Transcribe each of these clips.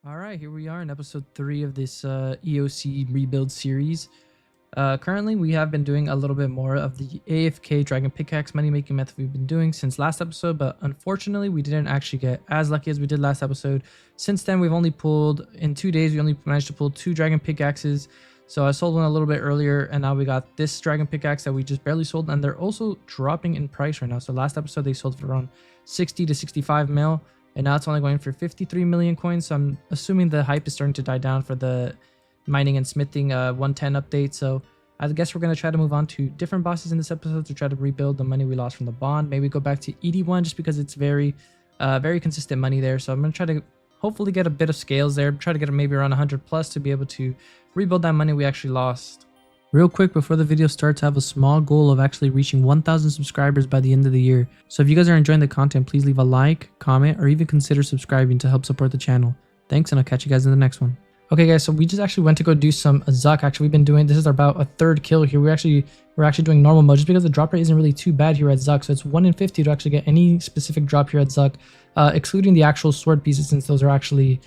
All right, here we are in episode 3 of this EOC rebuild series. Currently, we have been doing a little bit more of the AFK Dragon Pickaxe money making method we've been doing since last episode, but unfortunately, we didn't actually get as lucky as we did last episode. Since then, we've only pulled, in 2 days, we only managed to pull 2 Dragon Pickaxes. So I sold one a little bit earlier, and now we got this Dragon Pickaxe that we just barely sold, and they're also dropping in price right now. So last episode, they sold for around 60 to 65 mil. And now it's only going for 53 million coins. So I'm assuming the hype is starting to die down for the mining and smithing 110 update. So I guess we're going to try to move on to different bosses in this episode to try to rebuild the money we lost from the bond. Maybe go back to ED1 just because it's very consistent money there. So I'm going to try to hopefully get a bit of scales there. Try to get maybe around 100 plus to be able to rebuild that money we actually lost. Real quick before the video starts, I have a small goal of actually reaching 1,000 subscribers by the end of the year. So if you guys are enjoying the content, please leave a like, comment, or even consider subscribing to help support the channel. Thanks, and I'll catch you guys in the next one. Okay guys, so we just actually went to go do some Zuck. Actually, we've been doing, this is about a third kill here. We're actually doing normal mode just because the drop rate isn't really too bad here at Zuck. So it's 1 in 50 to actually get any specific drop here at Zuck, excluding the actual sword pieces since those are actually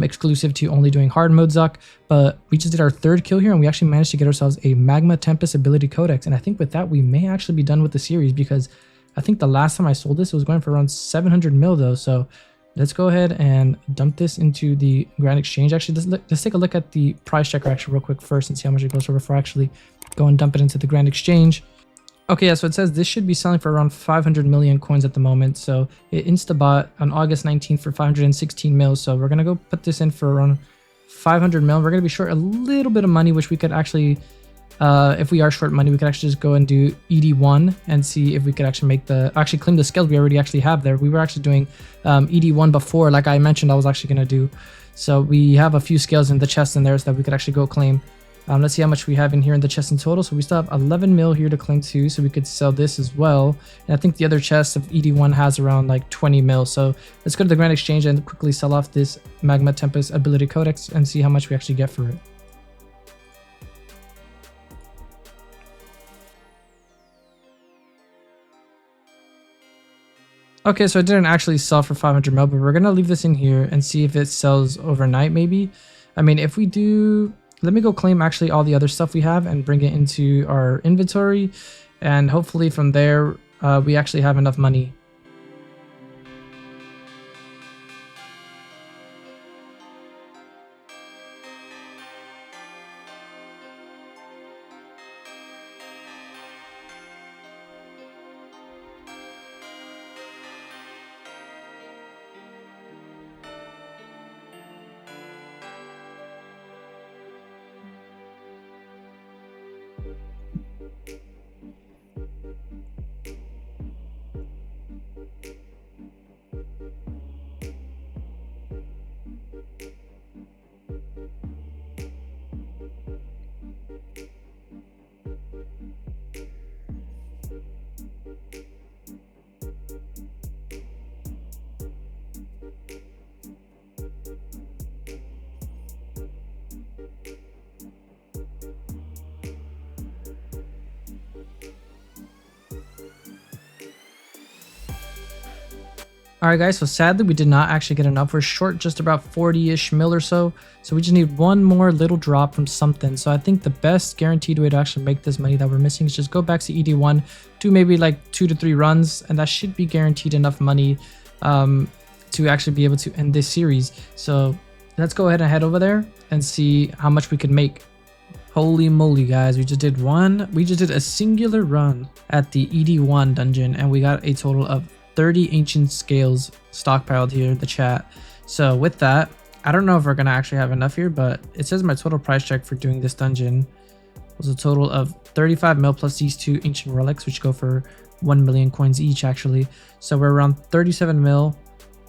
exclusive to only doing hard mode Zuck. But we just did our third kill here and we actually managed to get ourselves a Magma Tempest ability codex, and I think with that we may actually be done with the series because I think the last time I sold this it was going for around 700 mil though. So let's go ahead and dump this into the Grand Exchange. Actually, let's take a look at the price checker actually real quick first and see how much it goes for before I actually go and dump it into the Grand Exchange. Okay, yeah, so it says this should be selling for around 500 million coins at the moment. So it insta-bought on August 19th for 516 mil. So we're going to go put this in for around 500 mil. We're going to be short a little bit of money, which we could actually, if we are short money, we could actually just go and do ED1 and see if we could actually make actually claim the skills we already actually have there. We were actually doing ED1 before, like I mentioned I was actually going to do. So we have a few scales in the chest in there so that we could actually go claim. Let's see how much we have in here in the chest in total. So we still have 11 mil here to claim too, so we could sell this as well. And I think the other chest of ED1 has around like 20 mil. So let's go to the Grand Exchange and quickly sell off this Magma Tempest ability codex and see how much we actually get for it. Okay, so it didn't actually sell for 500 mil, but we're gonna leave this in here and see if it sells overnight maybe. I mean, if we do, let me go claim actually all the other stuff we have and bring it into our inventory, and hopefully from there we actually have enough money. Alright guys, so sadly we did not actually get enough. We're short just about 40-ish mil or so. So we just need one more little drop from something. So I think the best guaranteed way to actually make this money that we're missing is just go back to ED1, do maybe like 2 to 3 runs, and that should be guaranteed enough money to actually be able to end this series. So let's go ahead and head over there and see how much we can make. Holy moly guys, we just did a singular run at the ED1 dungeon and we got a total of 30 ancient scales stockpiled here in the chat. So with that, I don't know if we're gonna actually have enough here, but it says my total price check for doing this dungeon was a total of 35 mil plus these 2 ancient relics, which go for 1 million coins each actually. So we're around 37 mil.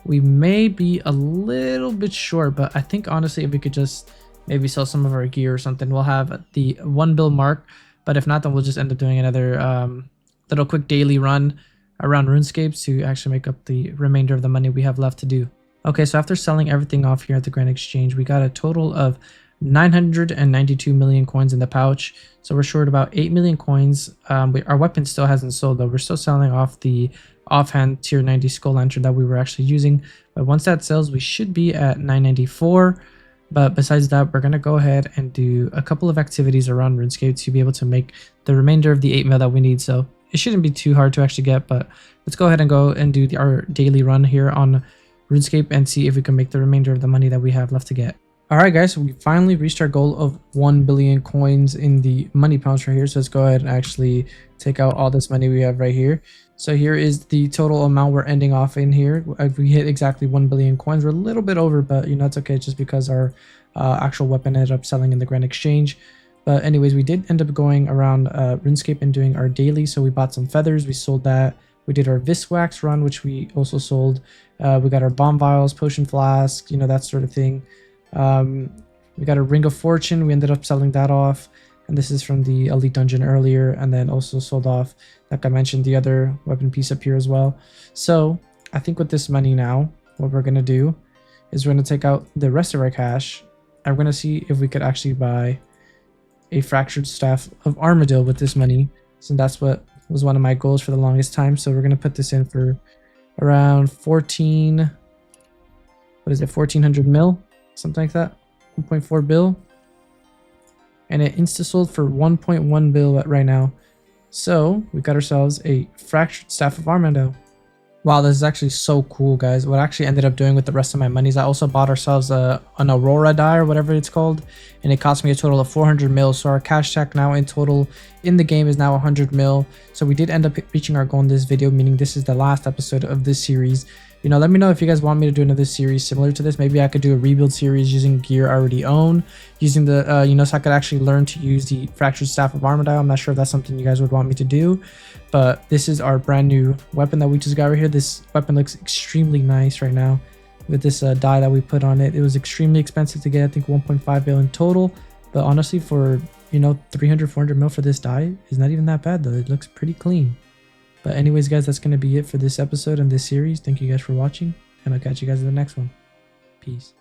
We may be a little bit short, but I think honestly if we could just maybe sell some of our gear or something, we'll have the 1 bill mark. But if not, then we'll just end up doing another little quick daily run around Runescape to actually make up the remainder of the money we have left to do. Okay, so after selling everything off here at the Grand Exchange, we got a total of 992 million coins in the pouch. So we're short about 8 million coins. Our weapon still hasn't sold though. We're still selling off the offhand tier 90 skull lantern that we were actually using. But once that sells, we should be at 994. But besides that, we're going to go ahead and do a couple of activities around RuneScape to be able to make the remainder of the 8 mil that we need. So it shouldn't be too hard to actually get, but let's go ahead and go and do our daily run here on RuneScape and see if we can make the remainder of the money that we have left to get. Alright guys, so we finally reached our goal of 1 billion coins in the money pouch right here. So let's go ahead and actually take out all this money we have right here. So here is the total amount we're ending off in here. If we hit exactly 1 billion coins, we're a little bit over, but you know, it's okay just because our actual weapon ended up selling in the Grand Exchange. But anyways, we did end up going around RuneScape and doing our daily. So we bought some feathers, we sold that. We did our Viswax run, which we also sold. We got our bomb vials, potion flask, you know, that sort of thing. We got a Ring of Fortune. We ended up selling that off, and this is from the Elite Dungeon earlier, and then also sold off, like I mentioned, the other weapon piece up here as well. So I think with this money now, what we're gonna do is we're gonna take out the rest of our cash, and we're gonna see if we could actually buy a Fractured Staff of Armadillo with this money. So that's what was one of my goals for the longest time. So we're gonna put this in for around 1400 mil, something like that, 1.4 bill, and it insta sold for 1.1 bill right now. So we got ourselves a Fractured Staff of Armando. Wow, this is actually so cool, guys. What I actually ended up doing with the rest of my money is I also bought ourselves an Aurora die or whatever it's called, and it cost me a total of 400 mil. So our cash stack now in total in the game is now 100 mil. So we did end up reaching our goal in this video, meaning this is the last episode of this series. You know, let me know if you guys want me to do another series similar to this. Maybe I could do a rebuild series using gear I already own, using the, you know, so I could actually learn to use the Fractured Staff of Armadillo. I'm not sure if that's something you guys would want me to do, but this is our brand new weapon that we just got right here. This weapon looks extremely nice right now with this die that we put on it. It was extremely expensive to get, I think 1.5 bill in total, but honestly for, you know, 300-400 mil for this die is not even that bad though. It looks pretty clean. But anyways, guys, that's going to be it for this episode and this series. Thank you guys for watching, and I'll catch you guys in the next one. Peace.